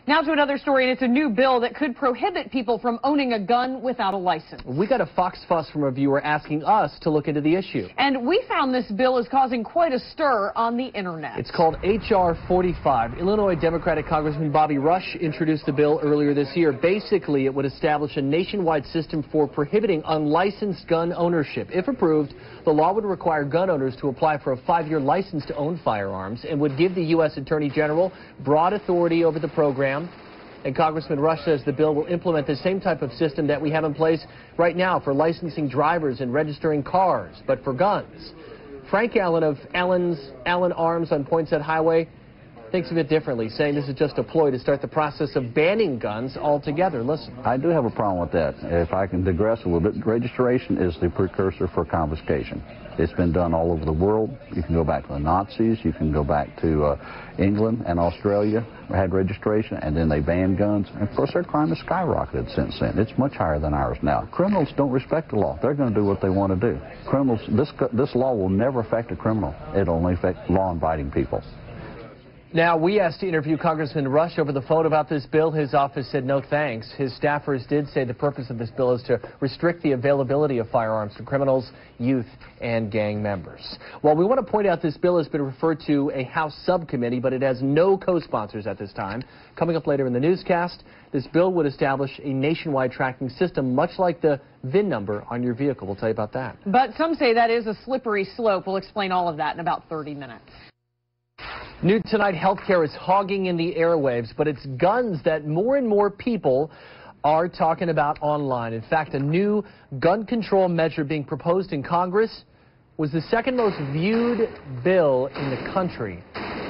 Now to another story, and it's a new bill that could prohibit people from owning a gun without a license. We got a Fox fuss from a viewer asking us to look into the issue. And we found this bill is causing quite a stir on the internet. It's called H.R. 45. Illinois Democratic Congressman Bobby Rush introduced the bill earlier this year. Basically, it would establish a nationwide system for prohibiting unlicensed gun ownership. If approved, the law would require gun owners to apply for a 5-year license to own firearms and would give the U.S. Attorney General broad authority over the program. And Congressman Rush says the bill will implement the same type of system that we have in place right now for licensing drivers and registering cars, but for guns. Frank Allen of Allen Arms on Poinsett Highway thinks of it differently, saying this is just a ploy to start the process of banning guns altogether. Listen. I do have a problem with that. If I can digress a little bit, registration is the precursor for confiscation. It's been done all over the world. You can go back to the Nazis. You can go back to England and Australia. We had registration, and then they banned guns. And, of course, their crime has skyrocketed since then. It's much higher than ours now. Criminals don't respect the law. They're going to do what they want to do. Criminals, this law will never affect a criminal. It'll only affect law-abiding people. Now, we asked to interview Congressman Rush over the phone about this bill. His office said no thanks. His staffers did say the purpose of this bill is to restrict the availability of firearms to criminals, youth, and gang members. Well, we want to point out this bill has been referred to a House subcommittee, but it has no co-sponsors at this time. Coming up later in the newscast, this bill would establish a nationwide tracking system, much like the VIN number on your vehicle. We'll tell you about that. But some say that is a slippery slope. We'll explain all of that in about 30 minutes. New tonight, healthcare is hogging in the airwaves, but it's guns that more and more people are talking about online. In fact, a new gun control measure being proposed in Congress was the second most viewed bill in the country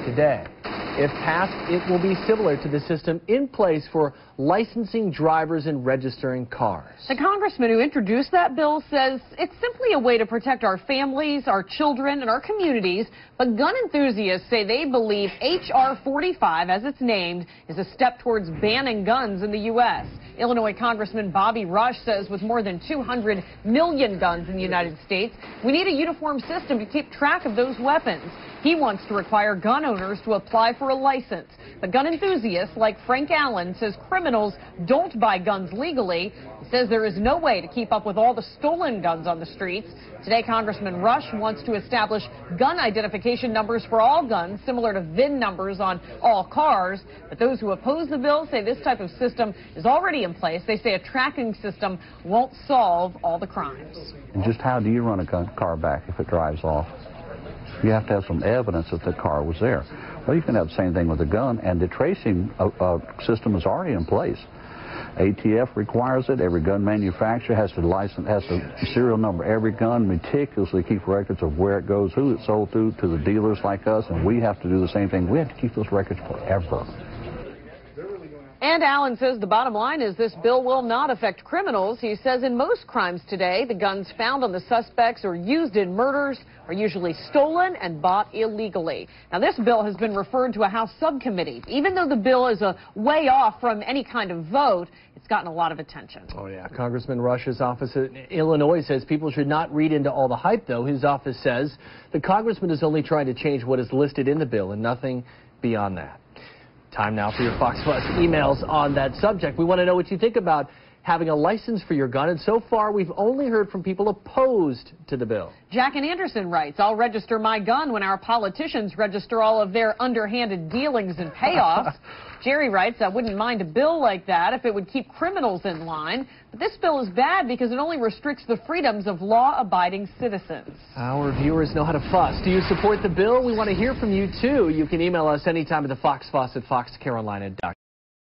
today. If passed, it will be similar to the system in place for licensing drivers and registering cars. The congressman who introduced that bill says it's simply a way to protect our families, our children, and our communities. But gun enthusiasts say they believe H.R. 45, as it's named, is a step towards banning guns in the U.S. Illinois Congressman Bobby Rush says with more than 200 million guns in the United States, we need a uniform system to keep track of those weapons. He wants to require gun owners to apply for a license. But gun enthusiasts like Frank Allen says criminals don't buy guns legally. He says there is no way to keep up with all the stolen guns on the streets. Today, Congressman Rush wants to establish gun identification numbers for all guns, similar to VIN numbers on all cars. But those who oppose the bill say this type of system is already in place. They say a tracking system won't solve all the crimes. And just how do you run a car back if it drives off? You have to have some evidence that the car was there. Well, you can have the same thing with a gun, and the tracing system is already in place. ATF requires it. Every gun manufacturer has to serial number every gun, meticulously keep records of where it goes, who it's sold to the dealers like us, and we have to do the same thing. We have to keep those records forever. And Allen says the bottom line is this bill will not affect criminals. He says in most crimes today, the guns found on the suspects or used in murders are usually stolen and bought illegally. Now, this bill has been referred to a House subcommittee. Even though the bill is a way off from any kind of vote, it's gotten a lot of attention. Oh, yeah. Congressman Rush's office in Illinois says people should not read into all the hype, though. His office says the congressman is only trying to change what is listed in the bill and nothing beyond that. Time now for your Fox Plus emails on that subject. We want to know what you think about having a license for your gun, and so far we've only heard from people opposed to the bill. Jack and Anderson writes, I'll register my gun when our politicians register all of their underhanded dealings and payoffs. Jerry writes, I wouldn't mind a bill like that if it would keep criminals in line. But this bill is bad because it only restricts the freedoms of law-abiding citizens. Our viewers know how to fuss. Do you support the bill? We want to hear from you, too. You can email us anytime at the Fox Fuss at foxcarolina.com.